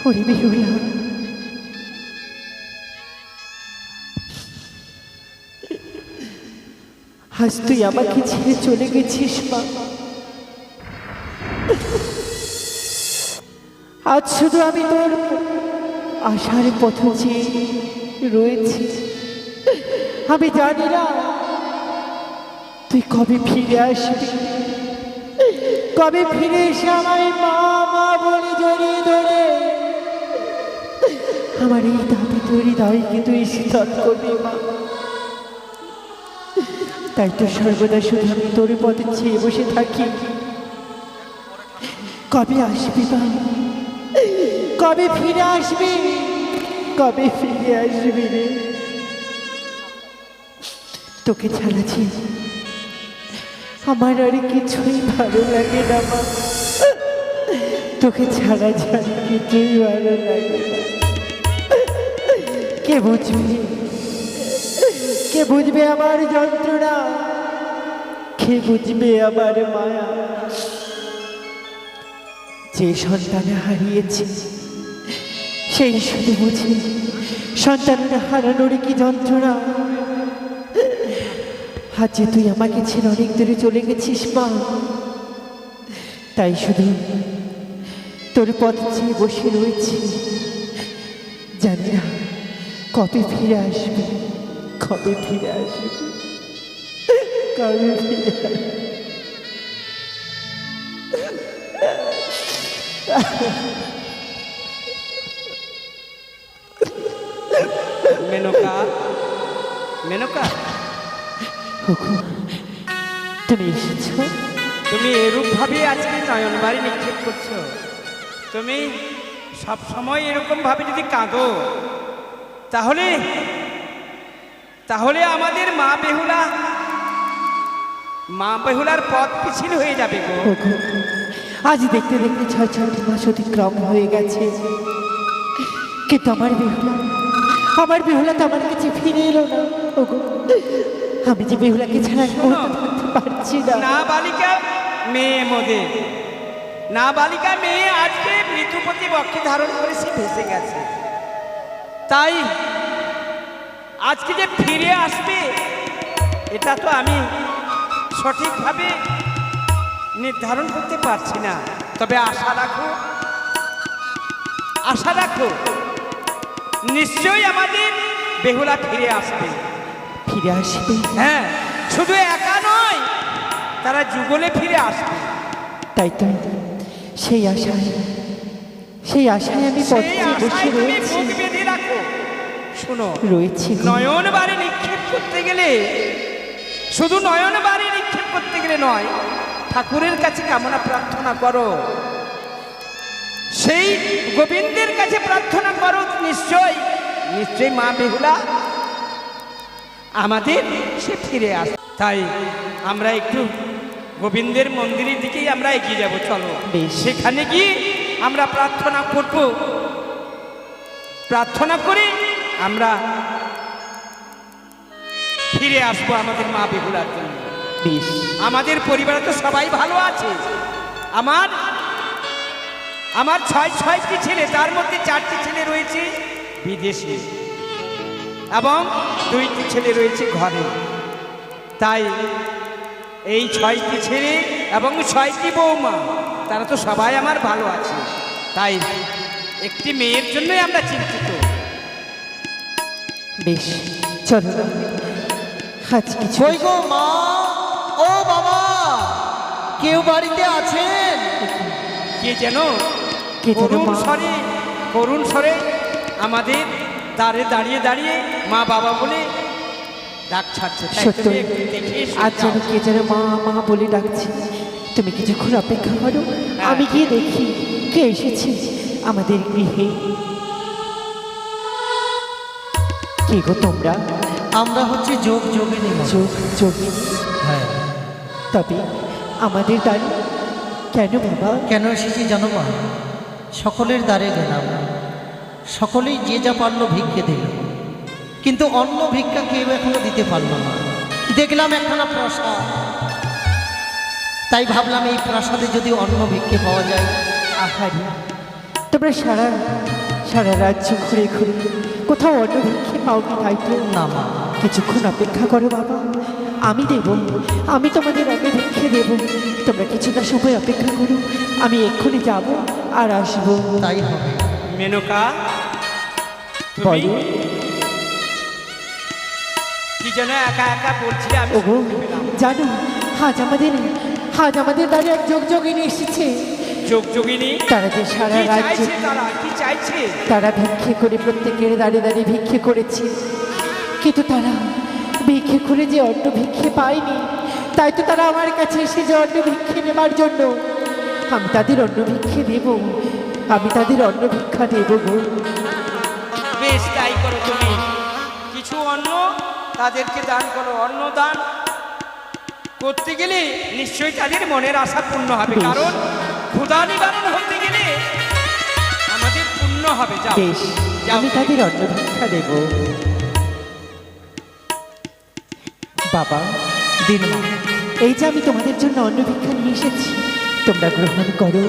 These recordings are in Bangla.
ওরে বেহুলা, আজ তুই আমাকে ছেড়ে চলে গেছিস মা। আজ শুধু আমি তোর আশার পথ চেয়ে রয়েছি। আমি জানি না তুই কবে ফিরে আসবি, কবে ফিরে এসে আমায় মা মা বলে জড়িয়ে ধরে আমার এই দাবি তৈরি হৃদয়কে তুই শীতল করবি মা। তাই তো সর্বদা শুধু আমি তোর পথে চেয়ে বসে থাকি, কবে আসবি মা, কবে ফিরে আসবি, কবে ফিরে আসবি রে। তোকে ছাড়াছি আমার আর কিছুই ভালো লাগে না মা, তোকে ছাড়া ছাড়া কিছুই ভালো লাগে না। কে বুঝবে, কে বুঝবে আমার যন্ত্রণা, কে বুঝবে আমার মায়া। যে সন্তান হারিয়েছে সেই শুধু বুঝে সন্তানরা হারানোর কি যন্ত্রণা। আজ যে তুই আমাকে ছেড়ে অনেক দূরে চলে গেছিস মা, তাই শুধু তোর পথ চেয়ে বসে রয়েছি। জানি না কবে ফিরে আসবি, কবে ফিরে আসবি, কবে ফিরে আসবি। মেনকা, মেনকা, তুমি এসেছ? তুমি এরূপ ভাবে আজকে নয়ন বাড়ি নিক্ষেপ করছো। তুমি সব সময় এরকম ভাবে যদি কাঁদো তাহলে তাহলে আমাদের মা বেহুলার পথ পিছিল হয়ে যাবে গো। আজ দেখতে দেখতে 6 মাস অতিক্রম হয়ে গেছে, কিন্তু আমার বেহুলা তো আমার কাছে ফিরে এলো না। ওগো, আমি যে বেহুলাকে ছাড়া থাকতে পারছি না। না বালিকা মেয়ে মোদের, না বালিকা মেয়ে আজকে মৃত্যুপতি বক্ষে ধারণ করে সে ভেসে গেছে। তাই আজকে যে ফিরে আসবে এটা তো আমি সঠিকভাবে নির্ধারণ করতে পারছি না। তবে আশা রাখো, আশা রাখো, নিশ্চয়ই আমাদের বেহুলা ফিরে আসবে। ফিরে আসবে? হ্যাঁ, শুধু একা নয়, তারা যুগলে ফিরে আসবে। তাই তো সেই আশায় আমি পথে বসে রয়েছি। শোনো, রয়েছি নয়ন বাড়ি নিক্ষেপ করতে গেলে শুধু নয়ন বাড়ি নিক্ষেপ করতে গেলে নয়, ঠাকুরের কাছে কামনা প্রার্থনা করো, সেই গোবিন্দের কাছে প্রার্থনা করো। নিশ্চয় নিশ্চয় মা বেহুলা আমাদের সে ফিরে আসে। তাই আমরা একটু গোবিন্দের মন্দিরের দিকেই আমরা এগিয়ে যাব। চলো, সেখানে গিয়ে আমরা প্রার্থনা করব, প্রার্থনা করে আমরা ফিরে আসবো আমাদের মা বেহুলার জন্য। আমাদের পরিবারে তো সবাই ভালো আছে। আমার 6টি ছেলে, তার মধ্যে 4টি ছেলে রয়েছে বিদেশে এবং 2টি ছেলে রয়েছে ঘরে। তাই এই 6টি ছেলে এবং 6টি বৌমা তারা তো সবাই আমার ভালো আছে। তাই একটি মেয়ের জন্যই আমরা চিন্তিত। বেশ, চলো আজ কিছু। কই গো মা, ও বাবা, কেউ বাড়িতে আছেন? কে যেন করুণ স্বরে আমাদের দ্বারে দাঁড়িয়ে দাঁড়িয়ে মা বাবা বলে ডাক ছাড়ছে। সত্য, আজ যেন কে যেন মা মা বলে ডাকছে। তুমি কিছুক্ষণ অপেক্ষা করো, আমি গিয়ে দেখি কে এসেছে আমাদের গৃহে। কে গো তোমরা? আমরা হচ্ছে যোগিনী। যোগিনী? হ্যাঁ। তবে আমাদের দ্বারে কেন বাবা? কেন এসেছি জানো মা? সকলের দ্বারে গেলাম, সকলেই যে যা পারলো ভিক্ষে দিল, কিন্তু অন্য ভিক্ষা কেউ এখনো দিতে পারলো না। দেখলাম একখানা প্রসাদ, তাই ভাবলাম এই প্রাসাদে যদি অন্য ভিক্ষে পাওয়া যায়। আহারি, তোমরা সারা সারা রাজ্য ঘুরে ঘুরে কোথাও অন্য ভিক্ষে পাওনি, তাই তো? না মা, কিছুক্ষণ অপেক্ষা করো বাবা, আমি দেব, আমি তোমাদের অন্য ভিক্ষে দেব। তোমরা কিছুটা সময় অপেক্ষা করো, আমি এক্ষুনি যাব আর আসবো। তাই হবে। মেনকা, তুমি বলো। কি যেন একা একা বলছিলে, আমি ওগো, শুনতে পেলাম। জানো আজ আমাদের দ্বারে এক যোগযোগিনী এসেছে। যোগযোগিনী? তারা যে সারা কি রাজ্য, চাইছে তারা, কি চাইছে? তারা ভিক্ষে করে প্রত্যেকের দাঁড়িয়ে দাঁড়িয়ে ভিক্ষে করেছে, কিন্তু তারা ভিক্ষে করে যে অন্য ভিক্ষে পায়নি, তাই তো তারা আমার কাছে এসেছে অন্য ভিক্ষে নেবার জন্য। আমি তাদের অন্য ভিক্ষে দেব, আমি তাদের অন্য ভিক্ষা দেব গো। বেশ, তাই করো তুমি। কিছু অন্ন তাদেরকে দান করো। অন্ন দান করতে গেলে নিশ্চয়ই তাদের মনের আশা পূর্ণ হবে, বেশ। কারণ ক্ষুধা নিবারণ হতে গেলে আমাদের পূর্ণ হবে। যাও বেশ, যাও। আমি তাদের অন্য ভিক্ষা দেব। বাবা, দিন মা। এই যে আমি তোমাদের জন্য অন্ন ভিক্ষা নিয়ে এসেছি, তোমরা গ্রহণ করো।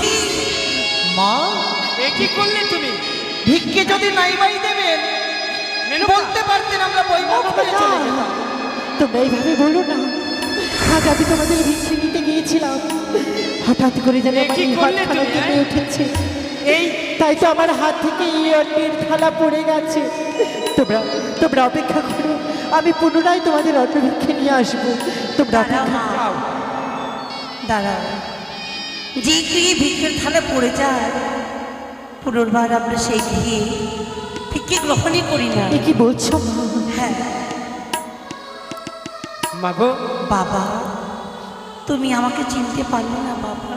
কি? মা, এ কি করলে তুমি? ভিক্ষে যদি নাই বাই দেবেন, মেনকা, বলতে পারতেন আমরা বৈভব হয়ে চলে যেতাম। তোমরা এইভাবে বলো না। আজ আমি তোমাদের ভিক্ষে নিতে গিয়েছিলাম, হঠাৎ করে যেন এ আমার কি এই করলে হাত থালা তুমি, কেঁপে হ্যাঁ? উঠেছে, এই তাই তো আমার হাত থেকে এই অন্নের থালা পড়ে গেছে। তোমরা অপেক্ষা করো, আমি পুনরায় তোমাদের অন্ন ভিক্ষে নিয়ে আসবো। তোমরা অপেক্ষা যাও। দাঁড়াও, যে গৃহে ভিক্ষের থালা পড়ে যায় পুনর্বার আমরা সেই গৃহে ভিক্ষে গ্রহণই করি না। এ কি বলছো মা? হ্যাঁ মাগো, বাবা, তুমি আমাকে চিনতে পারলে না বাবা?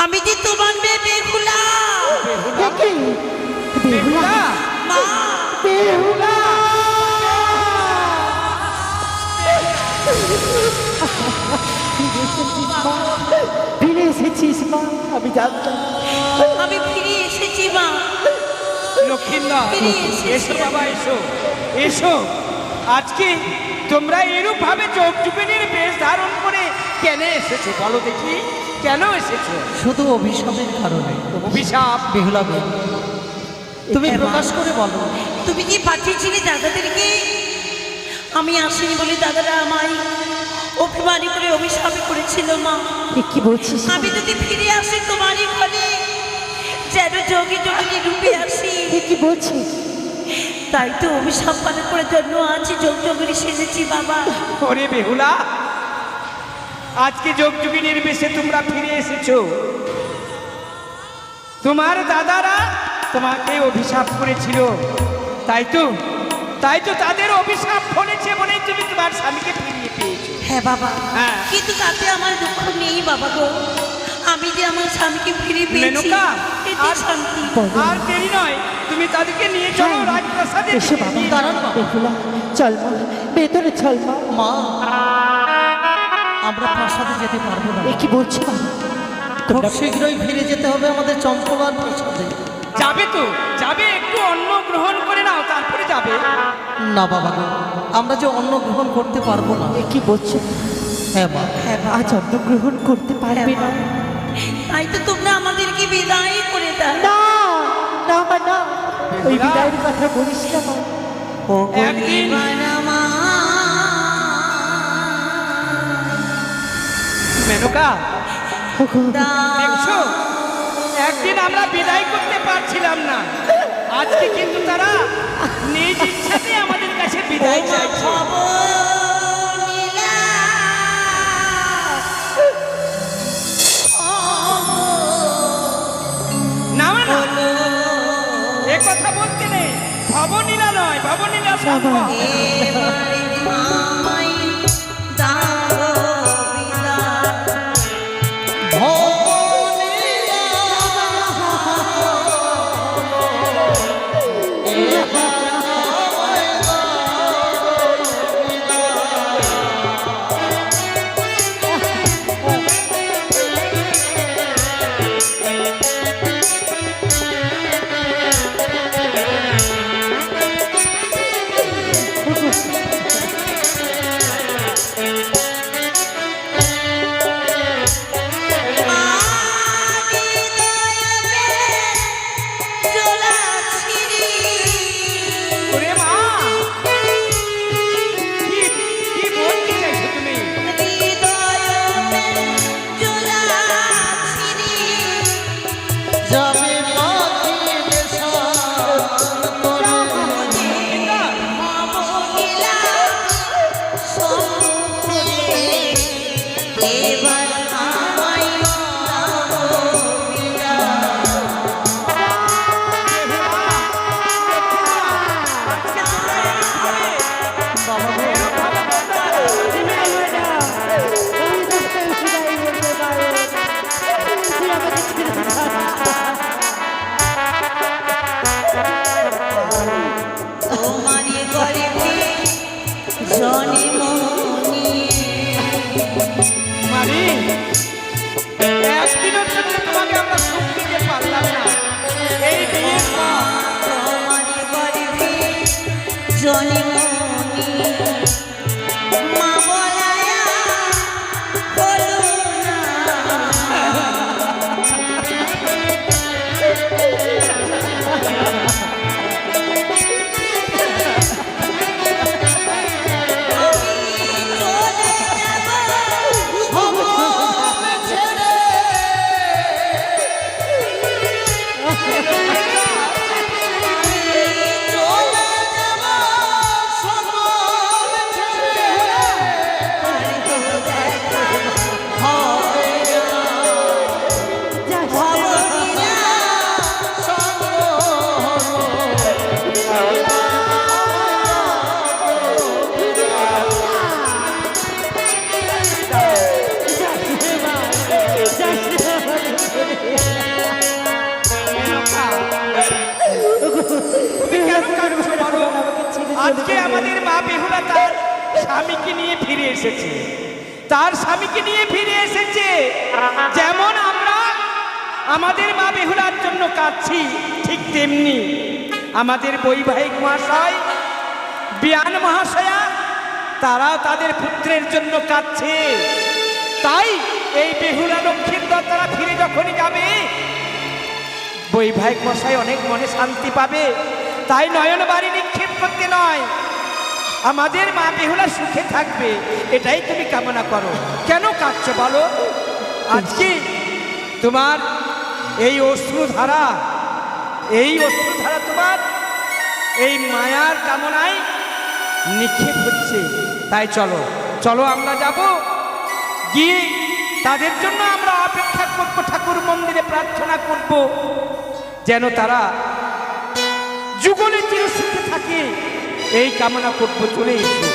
আমি যে তোমার মেয়ে বেহুলা। এ কি? বেহুলা? মা, বেহুলা! ফিরে এসেছিস মা, আমি জানতাম। আমি ফিরে এসেছি মা। লক্ষ্মীন্দর, ফিরে এসেছি। এসো বাবা, এসো এসো। আজকে তোমরা এরূপ ভাবে যোগযুগিনীর বেশ ধারণ করে কেন এসেছো বলো দেখি, কেন এসেছো? শুধু অভিশাপের কারণে। অভিশাপ? বেহুলা বেন, তুমি হ্যাঁ, মা। প্রকাশ করে বলো। তুমি কি পাঠিয়েছিলে দাদাদেরকে? আমি আসিনি বলে দাদারা আমায় অভিমানী করে অভিশাপে করেছিল মা। এ কি বলছিস? আমি যদি ফিরে আসি তোমারই ঘরে, যেন যোগী যোগিনী রূপে আসি। এ কি বলছিস? তাই তো অভিশাপ পালন করার জন্য আছি যোগ যোগিনী সেজেছি বাবা। ওরে বেহুলা, আজকে যোগযুগিনীর বেশে তোমরা ফিরে এসেছো। তোমার দাদারা তোমাকে অভিশাপ করেছিল, তাই তো তাদের অভিশাপ ফলেছে বলেই তুমি তোমার স্বামীকে ফিরিয়ে পেয়েছো। হ্যাঁ বাবা, হ্যাঁ। কিন্তু তাতে আমার দুঃখ নেই বাবা গো। আমি যে আমার স্বামীকে ফিরে পেয়েছি, মেনকা, এতে আর- শান্তি। আর দেরি নয়, তুমি তাদেরকে নিয়ে চলো রাজপ্রাসাদে। এসো বাবা, দাঁড়ান বাবা। বেহুলা, চল মা, ভেতরে চল মা। মা, আমরা প্রাসাদে যেতে পারবো না। এ কি বলছো মা? খুব তোমরা শীঘ্রই ফিরে যেতে হবে আমাদের চম্পলার প্রাসাদে। যাবে তো যাবে, একটু অন্ন গ্রহণ করে নাও, তারপরে যাবে। না বাবা গো, আমরা যে অন্ন গ্রহণ করতে পারবো না। এ কি বলছো? হ্যাঁ মা, হ্যাঁ বাবা, আজ অন্ন গ্রহণ করতে পারবে না? তাই তো তোমরা আমাদেরকে বিদায় করে দাও। না না মা, না, ওই বেহুলা। বিদায়ের কথা বলিস না মা। ও একদিন মা, মেনকা, ওগো, দেখছো, একদিন আমরা বিদায় করতে পারছিলাম না, আজকে কিন্তু তারা নিজ ইচ্ছাতে আমাদের কাছে বিদায় চাইছে। না না, এ কথা বলতে নেই। ভবনীলা নয়, ভবনীলা সম্ভব। আজকে আমাদের মা বেহুলা তার স্বামীকে নিয়ে ফিরে এসেছে, তার স্বামীকে নিয়ে ফিরে এসেছে। যেমন আমরা আমাদের মা বেহুলার জন্য কাঁদছি, ঠিক তেমনি আমাদের বৈবাহিক মহাশয়, বিয়ান মহাশয়া, তারাও তাদের পুত্রের জন্য কাঁদছে। তাই এই বেহুলা লক্ষ্মীর দল তারা ফিরে যখনই যাবে, বৈবাহিক মশাই অনেক মনে শান্তি পাবে। তাই নয়ন বাড়ি নিক্ষেপ করতে নয়, আমাদের মা বেহুলা সুখে থাকবে, এটাই তুমি কামনা করো। কেন কাঁদছো বলো? আজকে তোমার এই অশ্রুধারা, এই অশ্রুধারা তোমার এই মায়ার কামনায় নিক্ষেপ হচ্ছে। তাই চলো চলো আমরা যাব, গিয়ে তাদের জন্য আমরা অপেক্ষা করব, ঠাকুর মন্দিরে প্রার্থনা করব যেন তারা যুগলে চিরসুখে থাকে, এই কামনা করব। চলে এসো।